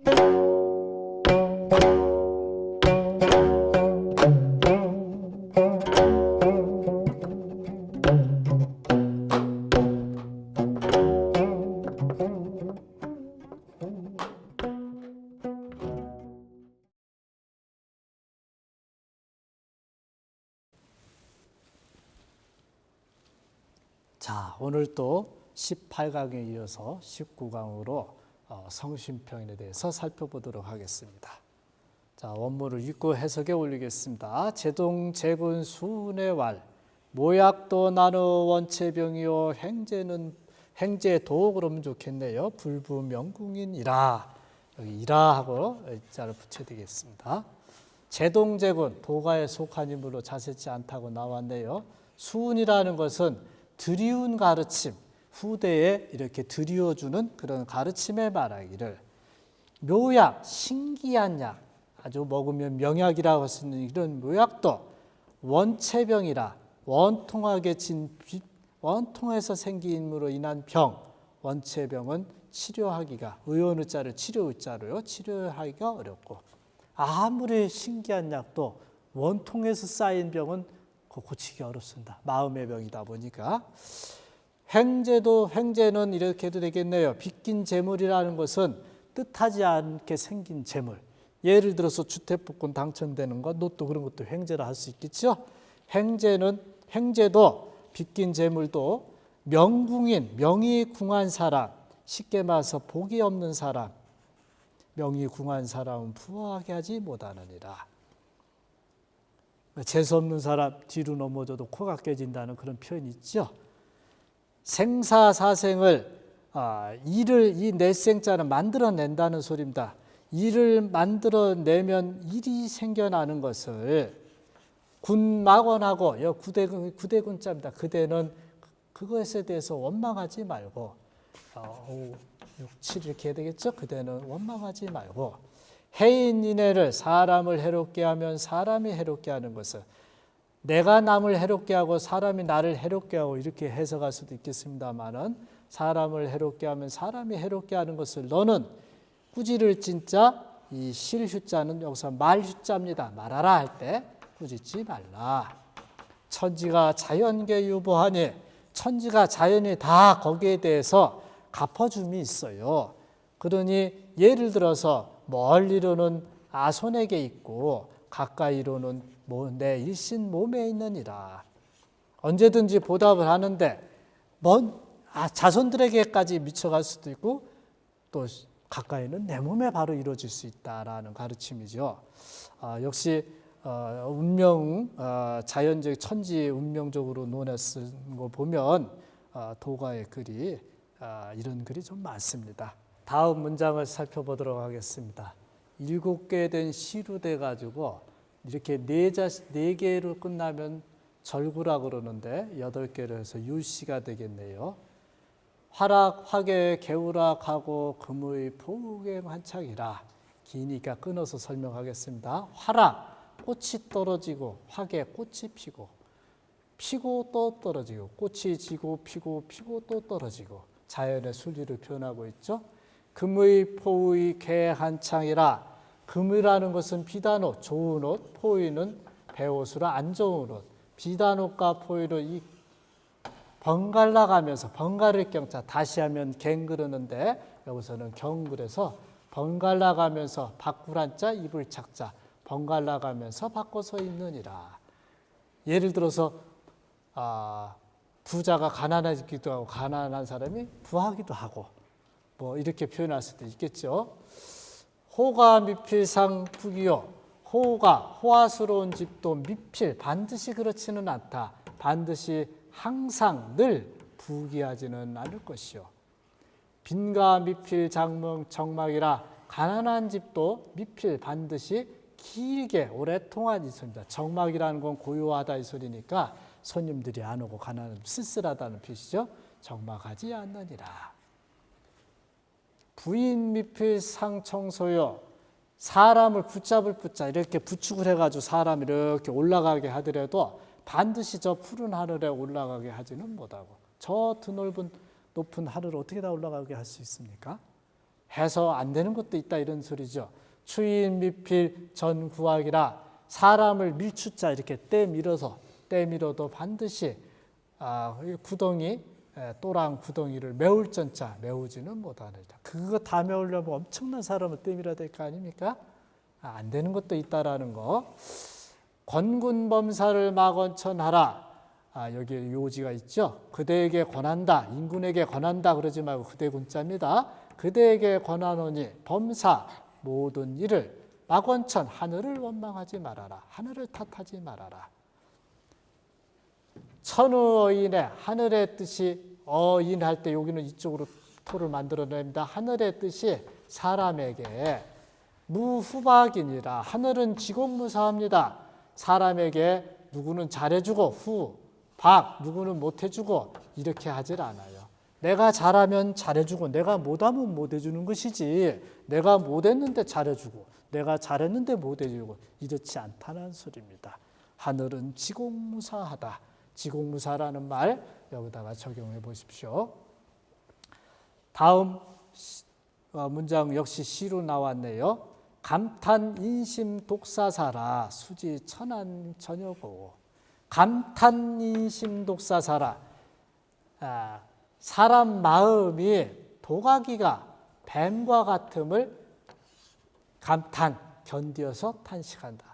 자, 오늘 또 18강에 이어서 19강으로 성심평에 대해서 살펴보도록 하겠습니다. 자, 원문을 읽고 해석에 올리겠습니다. 제동, 제군, 수운의 왈, 모약도 나누 원체병이요 행제도 그러면 좋겠네요. 불부명궁인이라, 여기 이라 하고 자를 붙여야 되겠습니다. 제동, 제군, 도가에 속한 인물로 자세치 않다고 나왔네요. 수운이라는 것은 드리운 가르침, 후대에 이렇게 드리워주는 그런 가르침에 말하기를, 묘약, 신기한 약, 아주 먹으면 명약이라고 쓰는 이런 묘약도 원체병이라, 원통에서 생긴 힘으로 인한 병, 원체병은 치료하기가, 의원의 자를 치료의 자로요, 치료하기가 어렵고, 아무리 신기한 약도 원통에서 쌓인 병은 고치기 어렵습니다. 마음의 병이다 보니까. 행제는 이렇게 해도 되겠네요. 빚긴 재물이라는 것은 뜻하지 않게 생긴 재물. 예를 들어서 주택복권 당첨되는 것, 로또 그런 것도 행제라 할 수 있겠죠. 행제도 빚긴 재물도 명궁인, 명이 궁한 사람, 쉽게 말해서 복이 없는 사람, 명이 궁한 사람은 부하게 하지 못하느니라. 재수 없는 사람 뒤로 넘어져도 코가 깨진다는 그런 표현이 있죠. 생사사생을 이 내생자는 만들어낸다는 소리입니다. 일을 만들어내면 일이 생겨나는 것을 군막원하고 구대군자입니다. 그대는 그것에 대해서 원망하지 말고 6, 7 이렇게 해야 되겠죠. 그대는 원망하지 말고 해인인해를 사람을 해롭게 하면 사람이 해롭게 하는 것을 내가 남을 해롭게 하고 사람이 나를 해롭게 하고 이렇게 해석할 수도 있겠습니다만은 사람을 해롭게 하면 사람이 해롭게 하는 것을 너는 꾸지를 진짜 이 실휴자는 여기서 말휴자입니다. 말하라 할 때 꾸짖지 말라. 천지가 자연계 유보하니 천지가 자연이 다 거기에 대해서 갚아줌이 있어요. 그러니 예를 들어서 멀리로는 아손에게 있고 가까이로는 내 일신 몸에 있느니라. 언제든지 보답을 하는데 자손들에게까지 미쳐갈 수도 있고 또 가까이는 내 몸에 바로 이루어질 수 있다라는 가르침이죠. 역시 자연적 천지 운명적으로 논해 쓴 거 보면 도가의 글이 이런 글이 좀 많습니다. 다음 문장을 살펴보도록 하겠습니다. 7개 된 시로 돼가지고 이렇게 4개로 끝나면 절구라 그러는데 8개로 해서 유시가 되겠네요. 화락, 화계, 개우락하고 금의 포갱 환착이라. 기니까 끊어서 설명하겠습니다. 화락, 꽃이 떨어지고 화계, 꽃이 피고 피고 또 떨어지고 꽃이 지고 피고 또 떨어지고 자연의 순리를 표현하고 있죠. 금의 포의 개 한창이라. 금이라는 것은 비단옷, 좋은 옷, 포의는 배옷으로 안 좋은 옷. 비단옷과 포의를 이 번갈아 가면서 번갈을 경자 다시 하면 갱 그러는데 여기서는 경 그래서 번갈아 가면서 바꾸란 자 입을 착자 번갈아 가면서 바꿔서 입느니라. 예를 들어서 부자가 가난하기도 하고 가난한 사람이 부하기도 하고 뭐 이렇게 표현할 수도 있겠죠. 호가 미필상 부기요. 호가 호화스러운 집도 미필 반드시 그렇지는 않다. 반드시 항상 늘 부귀하지는 않을 것이요. 빈가 미필 장명 정막이라. 가난한 집도 미필 반드시 길게 오랫동안 있습니다. 정막이라는 건 고요하다 이 소리니까 손님들이 안 오고 가난한 쓸쓸하다는 뜻이죠. 정막하지 않느니라. 부인 미필 상청소요. 사람을 붙잡을 붙자 이렇게 부축을 해가지고 사람이 이렇게 올라가게 하더라도 반드시 저 푸른 하늘에 올라가게 하지는 못하고 저 드넓은 높은 하늘을 어떻게 다 올라가게 할 수 있습니까? 해서 안 되는 것도 있다 이런 소리죠. 추인 미필 전구학이라 사람을 밀추자 이렇게 때밀어도 반드시 구덩이 또랑 구덩이를 메울 전자 메우지는 못하느니라. 그거 다 메우려면 엄청난 사람을 때밀어야 될 거 아닙니까? 안 되는 것도 있다라는 거. 권군범사를 막언천하라. 여기 요지가 있죠. 그대에게 권한다. 인군에게 권한다 그러지 말고 그대 군자입니다. 그대에게 권하노니 범사 모든 일을 막원천 하늘을 원망하지 말아라. 하늘을 탓하지 말아라. 천의어인의 하늘의 뜻이 어인할 때 여기는 이쪽으로 토를 만들어냅니다. 하늘의 뜻이 사람에게 무후박이니라. 하늘은 지공무사합니다. 사람에게 누구는 잘해주고 후박 누구는 못해주고 이렇게 하질 않아요. 내가 잘하면 잘해주고 내가 못하면 못해주는 것이지 내가 못했는데 잘해주고 내가 잘했는데 못해주고 이렇지 않다는 소리입니다. 하늘은 지공무사하다. 지공무사라는 말 여기다가 적용해 보십시오. 다음 문장 역시 시로 나왔네요. 감탄 인심 독사사라 수지 천안 전여고. 감탄 인심 독사사라. 사람 마음이 도가기가 뱀과 같음을 감탄 견디어서 탄식한다.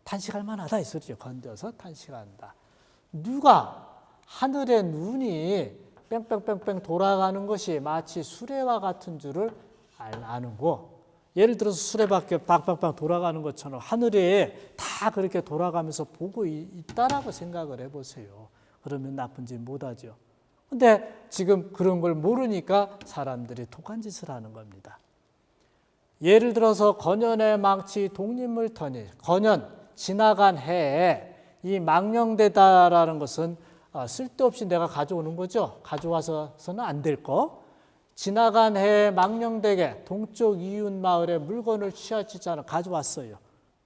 탄식할 만하다 이 소리죠. 견디어서 탄식한다. 누가 하늘의 눈이 뺑뺑뺑뺑 돌아가는 것이 마치 수레와 같은 줄을 아는 거. 예를 들어서 수레바퀴 빵빵빵 돌아가는 것처럼 하늘에 다 그렇게 돌아가면서 보고 있다라고 생각을 해보세요. 그러면 나쁜 짓 못하죠. 근데 지금 그런 걸 모르니까 사람들이 독한 짓을 하는 겁니다. 예를 들어서 건연의 망치 독립물 터니. 건연, 지나간 해에 이 망령되다라는 것은 쓸데없이 내가 가져오는 거죠. 가져와서는 안 될 거. 지나간 해에 망령되게 동쪽 이웃 마을에 물건을 취하지 않아 가져왔어요.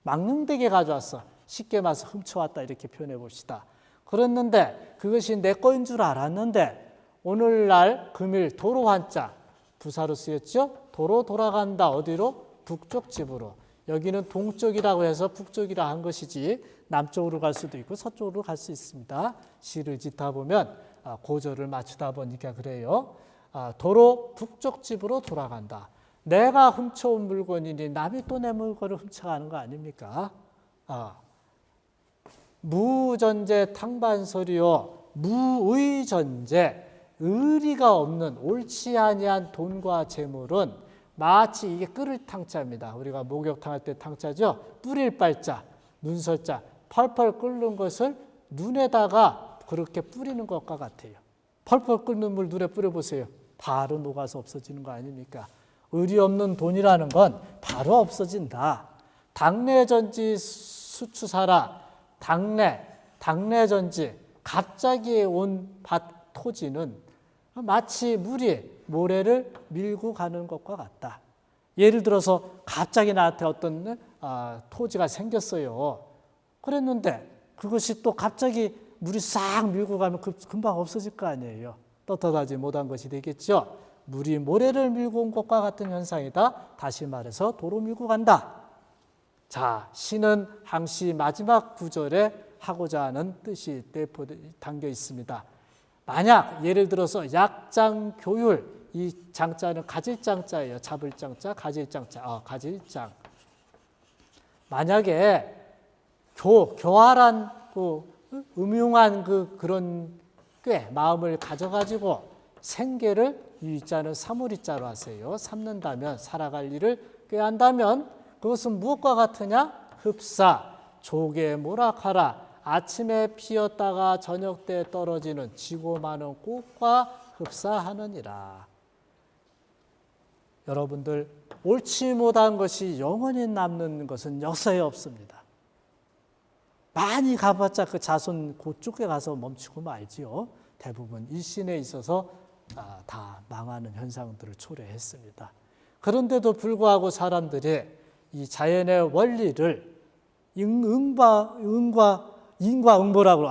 망령되게 가져왔어. 쉽게 말해서 훔쳐왔다 이렇게 표현해 봅시다. 그랬는데 그것이 내 거인 줄 알았는데 오늘날 금일 도로 한자 부사로 쓰였죠. 도로 돌아간다. 어디로? 북쪽 집으로. 여기는 동쪽이라고 해서 북쪽이라 한 것이지 남쪽으로 갈 수도 있고 서쪽으로 갈 수 있습니다. 시를 짓다 보면 고절을 맞추다 보니까 그래요. 도로 북쪽 집으로 돌아간다. 내가 훔쳐온 물건이니 남이 또 내 물건을 훔쳐가는 거 아닙니까? 무전제 탕반설이요. 무의전제. 의리가 없는 옳지 아니한 돈과 재물은 마치 이게 끓을 탕자입니다. 우리가 목욕탕 할 때 탕자죠. 뿌릴 빨자, 눈설자, 펄펄 끓는 것을 눈에다가 그렇게 뿌리는 것과 같아요. 펄펄 끓는 물 눈에 뿌려보세요. 바로 녹아서 없어지는 거 아닙니까? 의리 없는 돈이라는 건 바로 없어진다. 당내전지 수추사라. 당내전지 갑자기 온 밭 토지는 마치 물이 모래를 밀고 가는 것과 같다. 예를 들어서 갑자기 나한테 어떤 토지가 생겼어요. 그랬는데 그것이 또 갑자기 물이 싹 밀고 가면 금방 없어질 거 아니에요. 떳떳하지 못한 것이 되겠죠. 물이 모래를 밀고 온 것과 같은 현상이다. 다시 말해서 도로 밀고 간다. 자, 시는 항시 마지막 구절에 하고자 하는 뜻이 담겨 있습니다. 만약 예를 들어서 약장 교율, 이 장자는 가질 장자예요. 잡을 장자, 가질 장자. 가질 장. 만약에 교활한 음흉한 그런 꽤 마음을 가져가지고 생계를 이 자는 사물이자로 하세요. 삼는다면 살아갈 일을 꾀한다면 그것은 무엇과 같으냐? 흡사, 조개 모락하라. 아침에 피었다가 저녁 때 떨어지는 지고 많은 꽃과 흡사하느니라. 여러분들 옳지 못한 것이 영원히 남는 것은 역사에 없습니다. 많이 가봤자 그 자손 그쪽에 가서 멈추고 말지요. 대부분 일신에 있어서 다 망하는 현상들을 초래했습니다. 그런데도 불구하고 사람들이 이 자연의 원리를 인과응보라고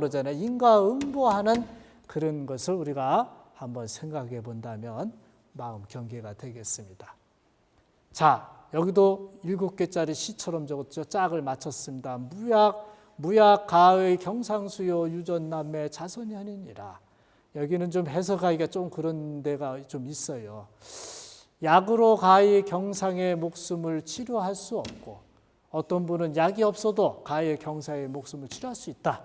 그러잖아요. 인과응보하는 그런 것을 우리가 한번 생각해 본다면 마음 경계가 되겠습니다. 자, 여기도 7개짜리 시처럼 적었죠. 짝을 맞췄습니다. 무약 가의 경상수요 유전남매 자손이 아니니라. 여기는 좀 해석하기가 좀 그런 데가 좀 있어요. 약으로 가의 경상의 목숨을 치료할 수 없고, 어떤 분은 약이 없어도 가의 경상의 목숨을 치료할 수 있다.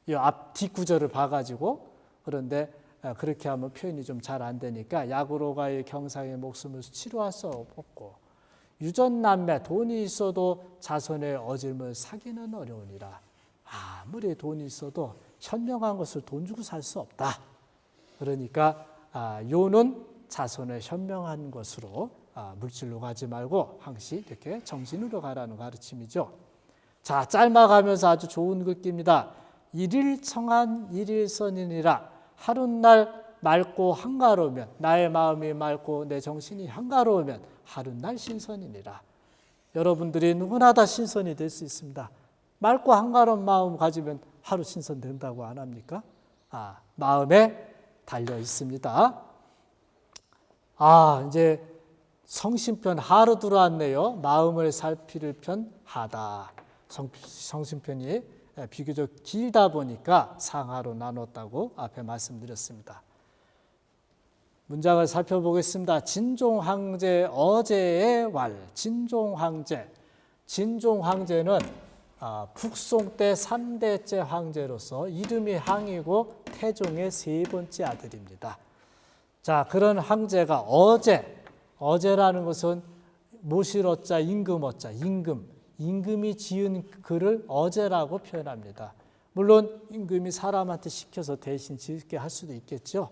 이 앞 뒷구절을 봐가지고. 그런데 그렇게 하면 표현이 좀 잘 안 되니까 약으로 가의 경상의 목숨을 치료할 수 없고, 유전남매 돈이 있어도 자손의 어질을 사기는 어려우니라. 아무리 돈이 있어도 현명한 것을 돈 주고 살 수 없다. 그러니까 요는 자손의 현명한 것으로 물질로 가지 말고 항시 이렇게 정신으로 가라는 가르침이죠. 자, 짧아가면서 아주 좋은 글귀입니다. 일일청한 일일선이니라. 하룻날 맑고 한가로우면, 나의 마음이 맑고 내 정신이 한가로우면 하룻날 신선이니라. 여러분들이 누구나 다 신선이 될 수 있습니다. 맑고 한가로운 마음 가지면 하루 신선된다고 안 합니까? 마음에 달려 있습니다. 이제 성신편 하로 들어왔네요. 마음을 살피를 편 하다. 성신편이 비교적 길다 보니까 상하로 나눴다고 앞에 말씀드렸습니다. 문장을 살펴보겠습니다. 진종황제 어제의 왈. 진종황제. 진종황제는 북송 때 3대째 황제로서 이름이 항이고 태종의 3번째 아들입니다. 자, 그런 황제가 어제라는 것은 모실 어자, 임금 어자, 임금이 지은 글을 어제라고 표현합니다. 물론 임금이 사람한테 시켜서 대신 짓게 할 수도 있겠죠.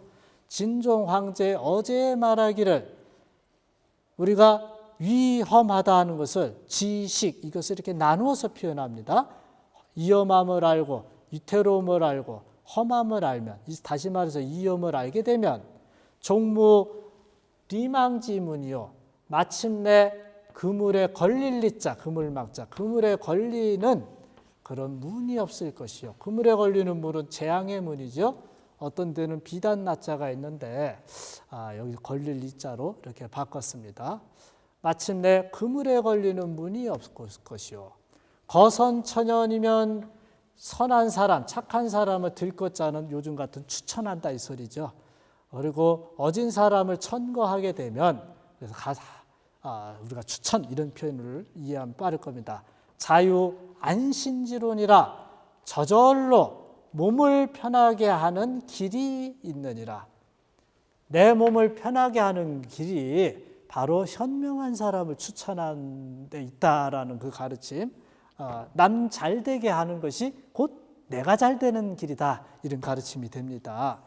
진종 황제 어제 말하기를, 우리가 위험하다 하는 것을 지식, 이것을 이렇게 나누어서 표현합니다. 위험함을 알고 위태로움을 알고 험함을 알면, 다시 말해서 위험을 알게 되면 종무 리망지문이요, 마침내 그물에 걸릴 리자, 그물막자, 그물에 걸리는 그런 문이 없을 것이요. 그물에 걸리는 문은 재앙의 문이죠. 어떤 데는 비단 나자가 있는데 여기 걸릴 리자로 이렇게 바꿨습니다. 마침내 그물에 걸리는 문이 없을 것이요. 거선천연이면 선한 사람, 착한 사람을 들것자는 요즘 같은 추천한다 이 소리죠. 그리고 어진 사람을 천거하게 되면, 그래서 우리가 추천 이런 표현을 이해하면 빠를 겁니다. 자유 안신지론이라 저절로 몸을 편하게 하는 길이 있느니라. 내 몸을 편하게 하는 길이 바로 현명한 사람을 추천하는 데 있다라는 그 가르침, 남 잘되게 하는 것이 곧 내가 잘되는 길이다, 이런 가르침이 됩니다.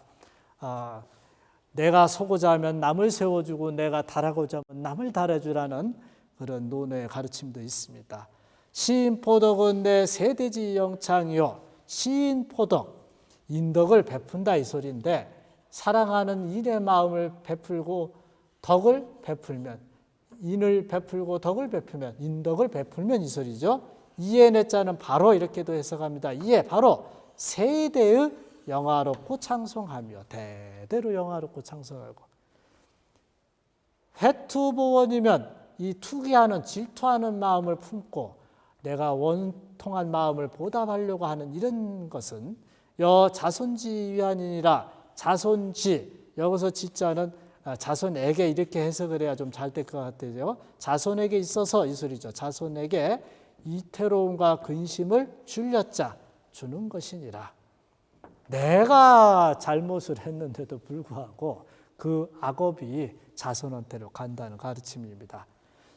내가 서고자 하면 남을 세워주고 내가 달하고자 하면 남을 달아주라는 그런 논의 가르침도 있습니다. 시인포덕은 내 세대지 영창이요. 시인포덕, 인덕을 베푼다 이 소리인데, 사랑하는 인의 마음을 베풀고 덕을 베풀면, 인을 베풀고 덕을 베풀면, 인덕을 베풀면 이 소리죠. 이에 내자는 바로 이렇게도 해석합니다. 이에 바로 세대의 영화롭고 창성하며, 대대로 영화롭고 창성하고. 회투보원이면 이 투기하는, 질투하는 마음을 품고 내가 원통한 마음을 보답하려고 하는 이런 것은 자손지 위안이니라. 자손지, 여기서 지자는 자손에게 이렇게 해석을 해야 좀 잘 될 것 같아요. 자손에게 있어서 이 소리죠. 자손에게 이태로움과 근심을 줄였자 주는 것이니라. 내가 잘못을 했는데도 불구하고 그 악업이 자손한테로 간다는 가르침입니다.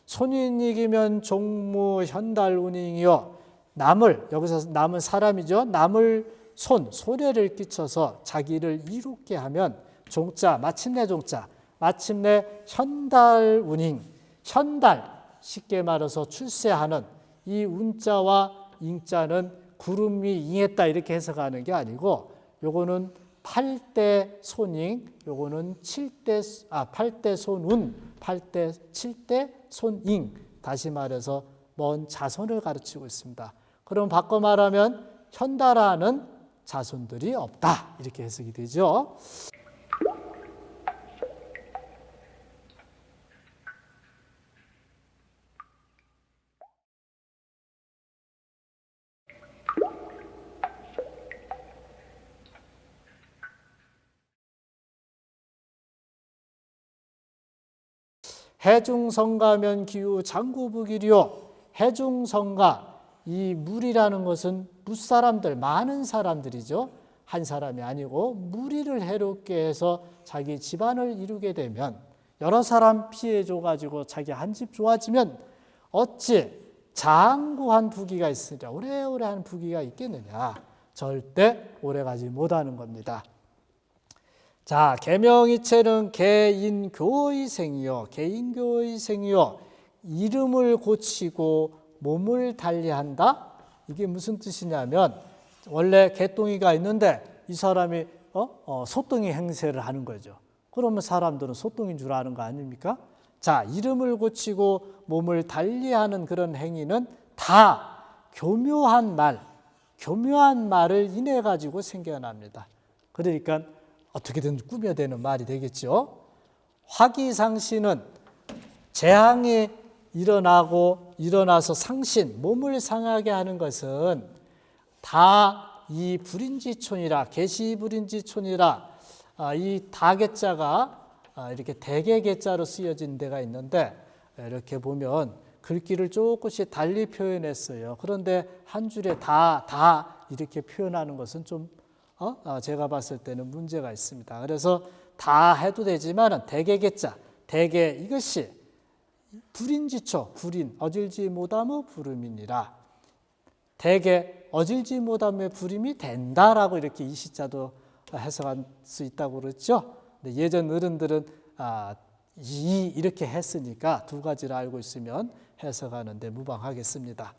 손인이기면 종무 현달운잉이요. 남을, 여기서 남은 사람이죠. 남을 소래를 끼쳐서 자기를 이롭게 하면 종자, 마침내 종자, 마침내 현달운잉, 현달, 쉽게 말해서 출세하는 이 운자와 잉자는 구름 위 잉했다 이렇게 해석하는 게 아니고, 요거는 8대 손잉, 요거는 8대 손운, 8대 7대 손잉, 다시 말해서 먼 자손을 가르치고 있습니다. 그럼 바꿔 말하면 현달하는 자손들이 없다, 이렇게 해석이 되죠. 해중성가면 기후 장구부기료. 해중성가, 이 무리라는 것은 무사람들, 많은 사람들이죠. 한 사람이 아니고 무리를 해롭게 해서 자기 집안을 이루게 되면, 여러 사람 피해줘가지고 자기 한 집 좋아지면 어찌 장구한 부귀가 있으랴, 오래오래 하는 부귀가 있겠느냐. 절대 오래가지 못하는 겁니다. 자, 계명이체는 개인교의 생이요. 개인교의 생이요. 이름을 고치고 몸을 달리한다? 이게 무슨 뜻이냐면, 원래 개똥이가 있는데 이 사람이 소똥이 행세를 하는 거죠. 그러면 사람들은 소똥인 줄 아는 거 아닙니까? 자, 이름을 고치고 몸을 달리하는 그런 행위는 다 교묘한 말을 인해 가지고 생겨납니다. 그러니까 어떻게든 꾸며대는 말이 되겠죠. 화기상신은 재앙이 일어나서 상신, 몸을 상하게 하는 것은 다 이 불인지촌이라, 계시불인지촌이라, 이 다개자가 이렇게 대개개자로 쓰여진 데가 있는데, 이렇게 보면 글귀를 조금씩 달리 표현했어요. 그런데 한 줄에 다 이렇게 표현하는 것은 좀 제가 봤을 때는 문제가 있습니다. 그래서 다 해도 되지만 대개개자, 대개, 이것이 불인지초, 불인, 어질지 못하며 부름이니라. 대개 어질지 못하며 부름이 된다라고 이렇게 이 시자도 해석할 수 있다고 그랬죠. 근데 예전 어른들은 이렇게 했으니까 두 가지를 알고 있으면 해석하는데 무방하겠습니다.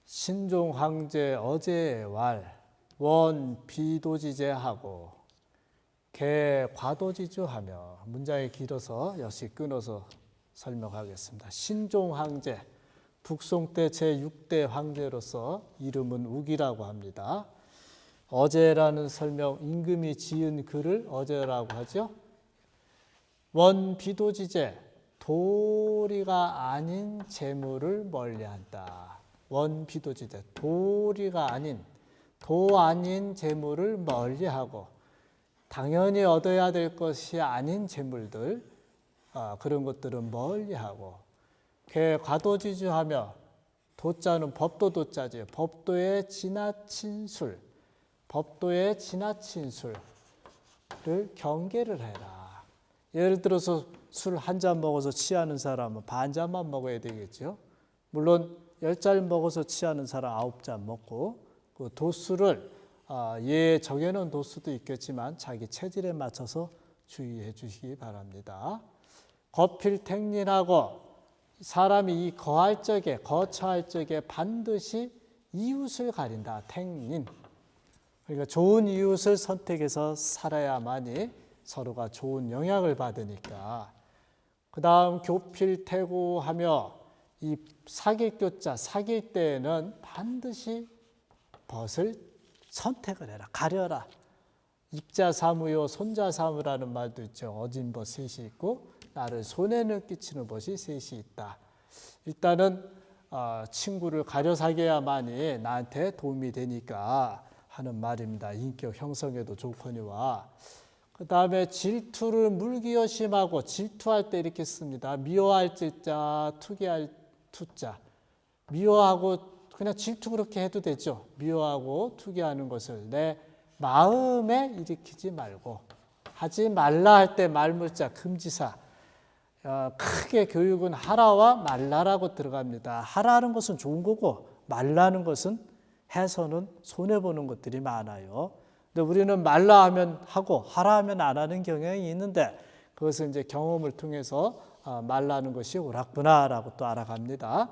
신종 황제 어제의 왈, 원 비도지제하고 개 과도지주하며. 문장이 길어서 역시 끊어서 설명하겠습니다. 신종 황제, 북송 때 제6대 황제로서 이름은 우기라고 합니다. 어제라는 설명, 임금이 지은 글을 어제라고 하죠. 원 비도지제, 도리가 아닌 재물을 멀리한다. 원 비도지제, 도리가 아닌, 도 아닌 재물을 멀리하고, 당연히 얻어야 될 것이 아닌 재물들, 그런 것들은 멀리하고, 개 과도지주하며, 도자는 법도 도자죠. 법도에 지나친 술, 법도에 지나친 술을 경계를 해라. 예를 들어서 술 한 잔 먹어서 취하는 사람은 반 잔만 먹어야 되겠죠. 물론 10잔 먹어서 취하는 사람 9잔 먹고, 그 도수를 정해놓은 도수도 있겠지만 자기 체질에 맞춰서 주의해 주시기 바랍니다. 거필택린하고, 사람이 이 거처할 적에 반드시 이웃을 가린다. 택린. 그러니까 좋은 이웃을 선택해서 살아야만이 서로가 좋은 영향을 받으니까. 그 다음 교필태고하며, 이 사귈 교자, 사귈 때에는 반드시 벗을 선택을 해라. 가려라. 입자사무요 손자사무라는 말도 있죠. 어진 벗 셋이 있고 나를 손해는 끼치는 벗이 셋이 있다. 일단은 친구를 가려 사귀어야만이 나한테 도움이 되니까 하는 말입니다. 인격 형성에도 좋거니와. 그 다음에 질투를 물기여심하고, 질투할 때 이렇게 씁니다. 미워할 질자, 투기할 투자. 미워하고 그냥 질투 그렇게 해도 되죠. 미워하고 투기하는 것을 내 마음에 일으키지 말고, 하지 말라 할 때 말물자 금지사. 크게 교육은 하라와 말라라고 들어갑니다. 하라는 것은 좋은 거고 말라는 것은 해서는 손해보는 것들이 많아요. 근데 우리는 말라 하면 하고 하라 하면 안 하는 경향이 있는데, 그것을 이제 경험을 통해서 말라는 것이 옳았구나라고 또 알아갑니다.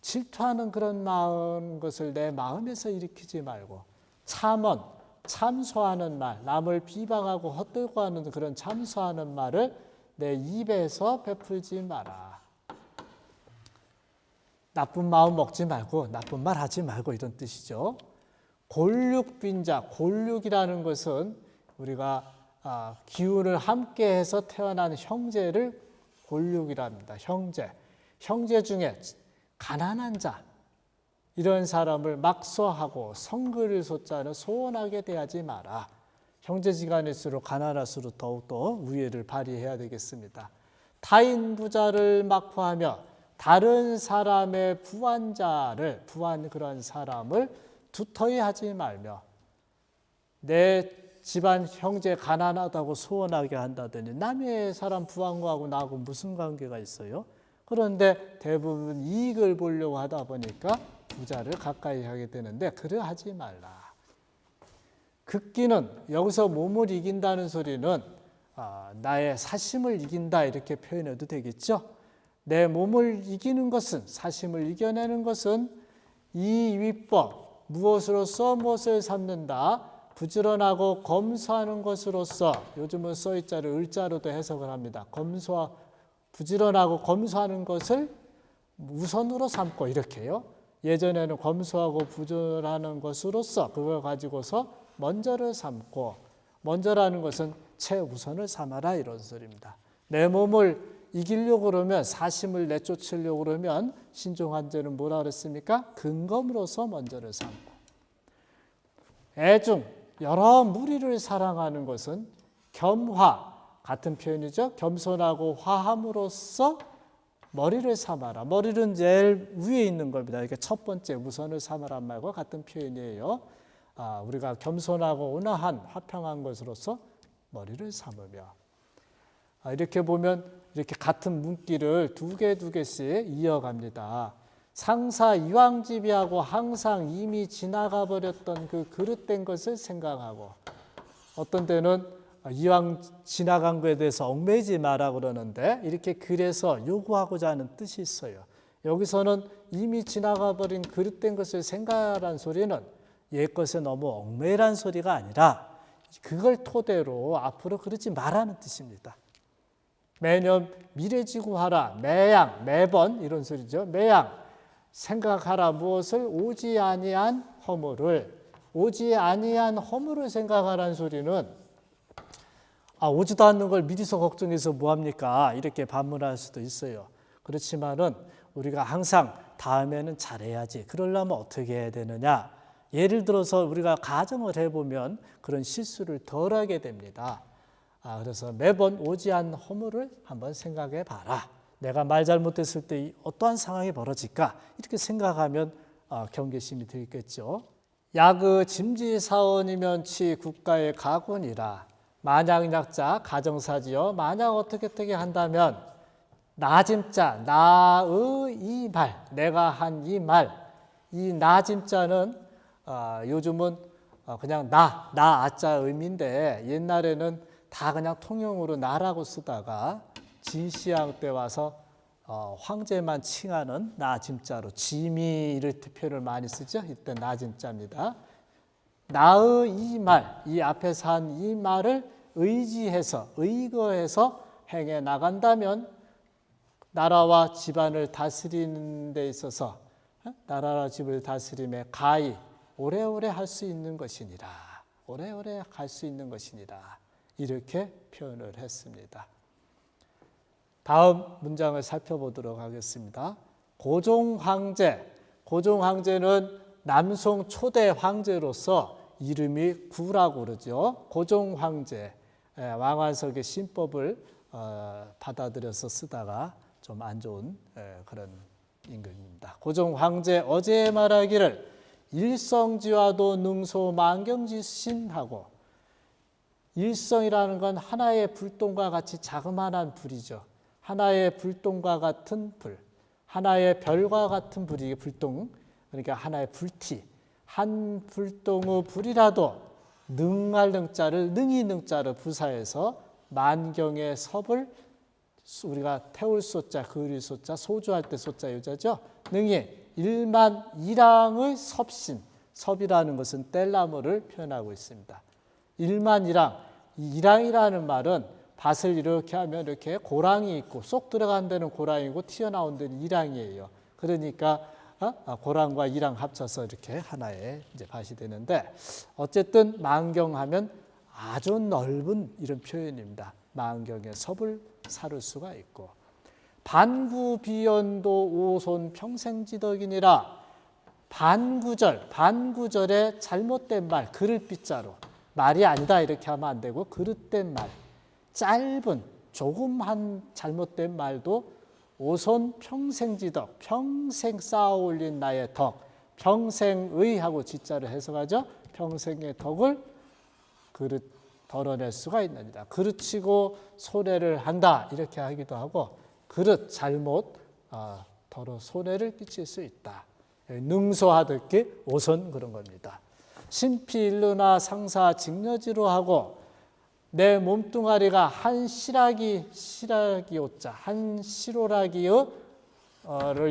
질투하는 그런 것을 내 마음에서 일으키지 말고, 참언, 참소하는 말, 남을 비방하고 헛되고 하는 그런 참소하는 말을 내 입에서 베풀지 마라. 나쁜 마음 먹지 말고 나쁜 말 하지 말고, 이런 뜻이죠. 골육빈자, 골육이라는 것은 우리가 기운을 함께해서 태어난 형제를 골육이랍니다. 형제 중에 가난한 자, 이런 사람을 막소하고, 성글을 소자는 소원하게 대하지 마라. 형제지간일수록 가난할수록 더욱더 우애를 발휘해야 되겠습니다. 타인 부자를 막부하며 다른 사람의 부한 그런 사람을 두터이 하지 말며 내 집안 형제 가난하다고 소원하게 한다더니 남의 사람 부한 거하고 나하고 무슨 관계가 있어요? 그런데 대부분 이익을 보려고 하다 보니까 부자를 가까이 하게 되는데 그래 하지 말라. 극기는 여기서 몸을 이긴다는 소리는 나의 사심을 이긴다 이렇게 표현해도 되겠죠. 내 몸을 이기는 것은 사심을 이겨내는 것은 이 위법 무엇으로서 무엇을 삼는다 부지런하고 검소하는 것으로서 요즘은 써있자를 을자로도 해석을 합니다. 부지런하고 검소하는 것을 우선으로 삼고 이렇게요. 예전에는 검소하고 부지런하는 것으로서 그걸 가지고서 먼저를 삼고 먼저라는 것은 최우선을 삼아라 이런 소리입니다. 내 몸을 이기려고 그러면 사심을 내쫓으려고 그러면 신종한제는 뭐라 그랬습니까? 근검으로서 먼저를 삼고 애중 여러 무리를 사랑하는 것은 겸화 같은 표현이죠. 겸손하고 화함으로써 머리를 삼아라. 머리는 제일 위에 있는 겁니다. 이게 첫 번째 우선을 삼아란 말과 같은 표현이에요. 우리가 겸손하고 온화한 화평한 것으로서 머리를 삼으며 이렇게 보면 이렇게 같은 문기를 두 개씩 이어갑니다. 상사 이왕지비하고 항상 이미 지나가 버렸던 그 그릇된 것을 생각하고 어떤 때는 이왕 지나간 것에 대해서 얽매이지 마라 그러는데 이렇게 그래서 요구하고자 하는 뜻이 있어요. 여기서는 이미 지나가 버린 그릇된 것을 생각하라는 소리는 옛것에 너무 얽매이란 소리가 아니라 그걸 토대로 앞으로 그러지 말라는 뜻입니다. 매년 미래지구하라 매양 매번 이런 소리죠. 매양 생각하라 무엇을 오지 아니한 허물을 생각하라는 소리는 오지도 않는 걸 미리서 걱정해서 뭐합니까? 이렇게 반문할 수도 있어요. 그렇지만은 우리가 항상 다음에는 잘해야지. 그러려면 어떻게 해야 되느냐? 예를 들어서 우리가 가정을 해보면 그런 실수를 덜 하게 됩니다. 그래서 매번 오지 않은 허물을 한번 생각해 봐라. 내가 말 잘못했을 때 어떠한 상황이 벌어질까? 이렇게 생각하면 경계심이 들겠죠. 야그 짐지사원이면 치 국가의 가군이라. 만약 약자 가정사지요. 만약 어떻게 한다면 나짐자 나의 이 말 내가 한 이 말 이 나짐자는 요즘은 그냥 나 아자 의미인데 옛날에는 다 그냥 통용으로 나라고 쓰다가 진시황 때 와서 황제만 칭하는 나짐자로 지미를 표현을 많이 쓰죠. 이때 나짐자입니다. 나의 이 말, 이 앞에서 한 이 말을 의거해서 행해 나간다면 나라와 집안을 다스리는 데 있어서 나라와 집을 다스림에 가히 오래오래 할 수 있는 것이니라. 오래오래 갈 수 있는 것이니라. 이렇게 표현을 했습니다. 다음 문장을 살펴보도록 하겠습니다. 고종황제는 남송 초대 황제로서 이름이 구라고 그러죠. 고종황제, 왕완석의 신법을 받아들여서 쓰다가 좀 안 좋은 그런 임금입니다. 고종황제 어제 말하기를 일성지와도 능소 만경지신하고 일성이라는 건 하나의 불똥과 같이 자그마한 불이죠. 하나의 불똥과 같은 불, 하나의 별과 같은 불이 불똥, 그러니까 하나의 불티. 한 불똥의 불이라도 능할 능자를 능히 능자를 부사해서 만경의 섭을 우리가 태울 소자, 그을 소자, 소주할 때 소자 유자죠. 능히 일만 이랑의 섭신, 섭이라는 것은 뗄나무를 표현하고 있습니다. 일만 이랑, 이랑이라는 말은 밭을 이렇게 하면 이렇게 고랑이 있고 쏙 들어간 데는 고랑이고 튀어나온 데는 이랑이에요. 그러니까 고랑과 이랑 합쳐서 이렇게 하나의 이제 밭이 되는데 어쨌든 만경하면 아주 넓은 이런 표현입니다. 만경의 섭을 사를 수가 있고 반구비연도 오손 평생지덕이니라. 반구절의 잘못된 말, 그릇빗자로 말이 아니다 이렇게 하면 안 되고 그릇된 말, 짧은 조금 한 잘못된 말도 오손 평생지덕, 평생 쌓아 올린 나의 덕, 평생의 하고 지자를 해석하죠. 평생의 덕을 덜어낼 수가 있느니라. 그르치고 손해를 한다 이렇게 하기도 하고 그릇 잘못 덜어 손해를 끼칠 수 있다. 능소하듯이 오손 그런 겁니다. 심피일루나 상사 직녀지로 하고 내 몸뚱아리가 한 시라기 오자 한 시로라기를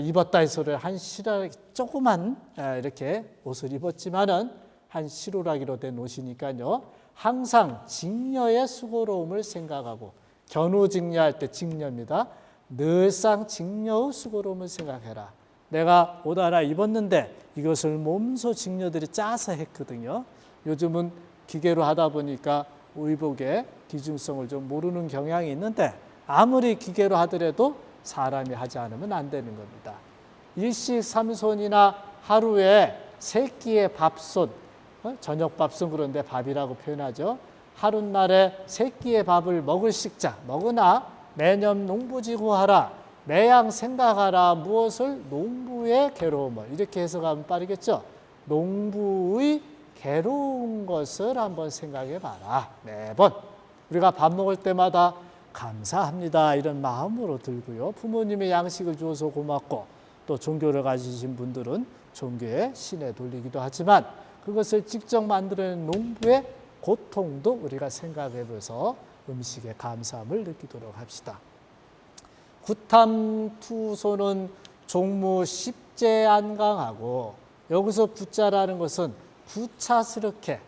입었다 이 소리를 한 시라기 조그만 이렇게 옷을 입었지만은 한 시로라기로 된 옷이니까요. 항상 직녀의 수고로움을 생각하고 견우직녀할 때 직녀입니다. 늘상 직녀의 수고로움을 생각해라. 내가 옷 하나 입었는데 이것을 몸소 직녀들이 짜서 했거든요. 요즘은 기계로 하다 보니까 의복의 기중성을 좀 모르는 경향이 있는데 아무리 기계로 하더라도 사람이 하지 않으면 안 되는 겁니다. 일식삼손이나 하루에 세 끼의 밥손, 저녁 밥손 그런데 밥이라고 표현하죠. 하룻날에 세 끼의 밥을 먹을 식자, 먹으나 매년 농부지구하라, 매양 생각하라, 무엇을 농부의 괴로움을 이렇게 해석하면 빠르겠죠. 농부의 괴로운 것을 한번 생각해 봐라. 매번 우리가 밥 먹을 때마다 감사합니다 이런 마음으로 들고요. 부모님의 양식을 주어서 고맙고 또 종교를 가지신 분들은 종교의 신에 돌리기도 하지만 그것을 직접 만들어낸 농부의 고통도 우리가 생각해 보면서 음식에 감사함을 느끼도록 합시다. 구탐투소는 종무 십제안강하고 여기서 구자라는 것은 구차스럽게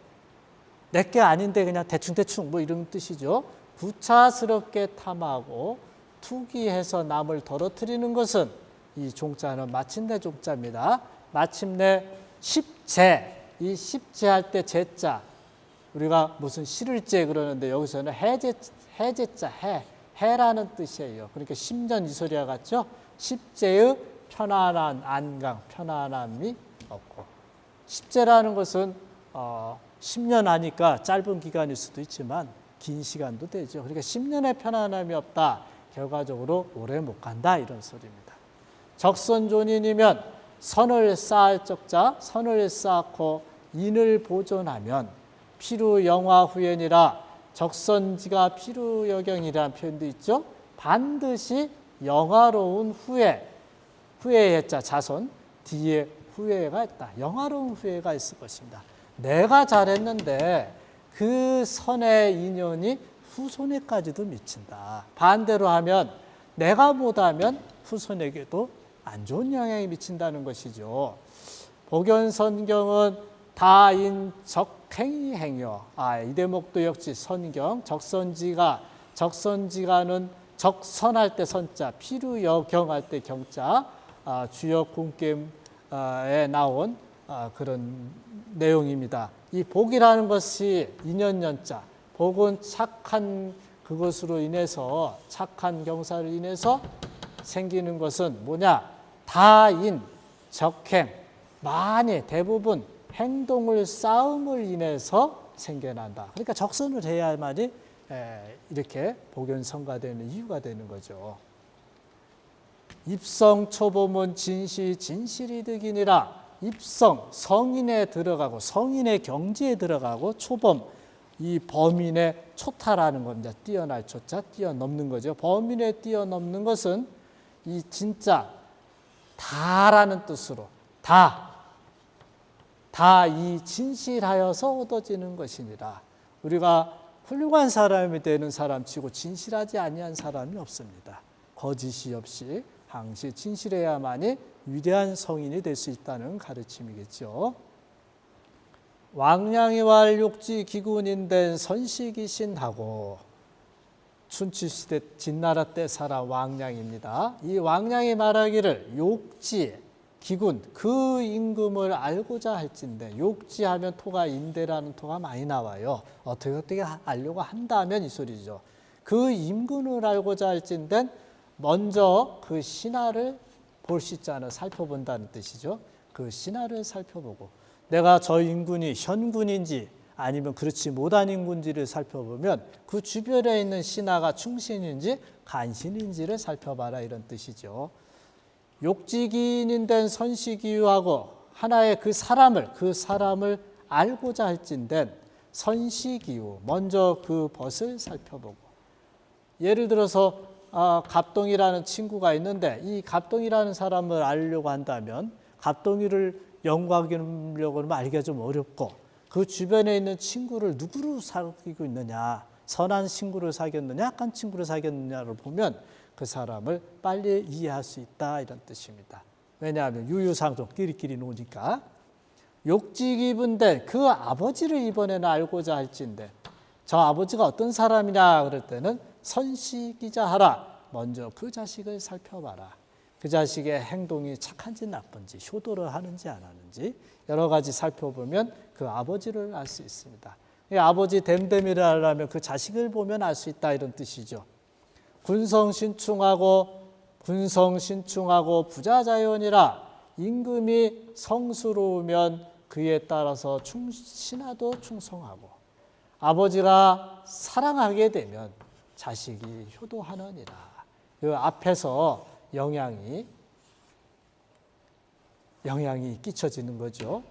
내게 아닌데 그냥 대충 뭐 이런 뜻이죠. 구차스럽게 탐하고 투기해서 남을 더러뜨리는 것은 이 종자는 마침내 종자입니다. 마침내 십제, 이 십제할 때 제자 우리가 무슨 실을제 그러는데 여기서는 해제자 해라는 뜻이에요. 그러니까 10년 이 소리와 같죠. 십제의 편안한 안강, 편안함이 없고 십제라는 것은 10년 하니까 짧은 기간일 수도 있지만 긴 시간도 되죠. 그러니까 10년의 편안함이 없다. 결과적으로 오래 못 간다 이런 소리입니다. 적선존인이면 선을 쌓을 적자 선을 쌓고 인을 보존하면 피루영화후연이라 적선지가 피루여경이라는 표현도 있죠. 반드시 영화로운 후회의 자 자손 뒤에 후회가 있다. 영화로운 후회가 있을 것입니다. 내가 잘했는데 그 선의 인연이 후손에까지도 미친다. 반대로 하면 내가 못하면 후손에게도 안 좋은 영향이 미친다는 것이죠. 복연선경은 다인 적행이 행여. 이 대목도 역시 선경, 적선지가는 적선할 때 선자, 피루여경할 때 경자, 주역 공겜에 나온 그런 내용입니다. 이 복이라는 것이 인연연자, 복은 착한 그것으로 인해서 착한 경사로 인해서 생기는 것은 뭐냐? 다인, 적행, 많이 대부분 행동을 쌓음을 인해서 생겨난다. 그러니까 적선을 해야만이 이렇게 복연성가되는 이유가 되는 거죠. 입성 초범은 진실이 득이니라. 입성, 성인에 들어가고 성인의 경지에 들어가고 초범, 이 범인의 초타라는 겁니다. 뛰어날 초자, 뛰어넘는 거죠. 범인에 뛰어넘는 것은 이 진짜 다라는 뜻으로 다 이 진실하여서 얻어지는 것이니라. 우리가 훌륭한 사람이 되는 사람치고 진실하지 아니한 사람이 없습니다. 거짓이 없이 항시 진실해야만이 위대한 성인이 될 수 있다는 가르침이겠죠. 왕량이왈 욕지 기군인된 선시기신하고 춘추시대 진나라 때 살아 왕량입니다. 이 왕량이 말하기를 욕지 기군 그 임금을 알고자 할진대 욕지하면 토가 인대라는 토가 많이 나와요. 어떻게 알려고 한다면 이 소리죠. 그 임금을 알고자 할진대 먼저 그 신하를 볼 시자는 살펴본다는 뜻이죠. 그 신하를 살펴보고 내가 저 임금이 현군인지 아니면 그렇지 못한 인구인지를 살펴보면 그 주변에 있는 신하가 충신인지 간신인지를 살펴봐라 이런 뜻이죠. 욕지기인인 선시기유하고 하나의 그 사람을 알고자 할진된 선시기유, 먼저 그 벗을 살펴보고, 예를 들어서 갑동이라는 친구가 있는데 이 갑동이라는 사람을 알려고 한다면 갑동이를 연구하려고 하면 알기가 좀 어렵고, 그 주변에 있는 친구를 누구로 사귀고 있느냐, 선한 친구를 사귀었느냐 악한 친구를 사귀었느냐를 보면 그 사람을 빨리 이해할 수 있다 이런 뜻입니다. 왜냐하면 유유상종 끼리끼리 노니까. 욕지 입은 그 아버지를 이번에는 알고자 할진데 저 아버지가 어떤 사람이냐 그럴 때는 선시기자 하라. 먼저 그 자식을 살펴봐라. 그 자식의 행동이 착한지 나쁜지, 효도를 하는지 안 하는지 여러 가지 살펴보면 그 아버지를 알 수 있습니다. 이 아버지 됨됨이를 하려면 그 자식을 보면 알 수 있다 이런 뜻이죠. 군성신충하고 부자자연이라, 임금이 성스러우면 그에 따라서 신하도 충성하고, 아버지가 사랑하게 되면 자식이 효도하느니라. 그 앞에서 영향이 끼쳐지는 거죠.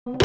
음.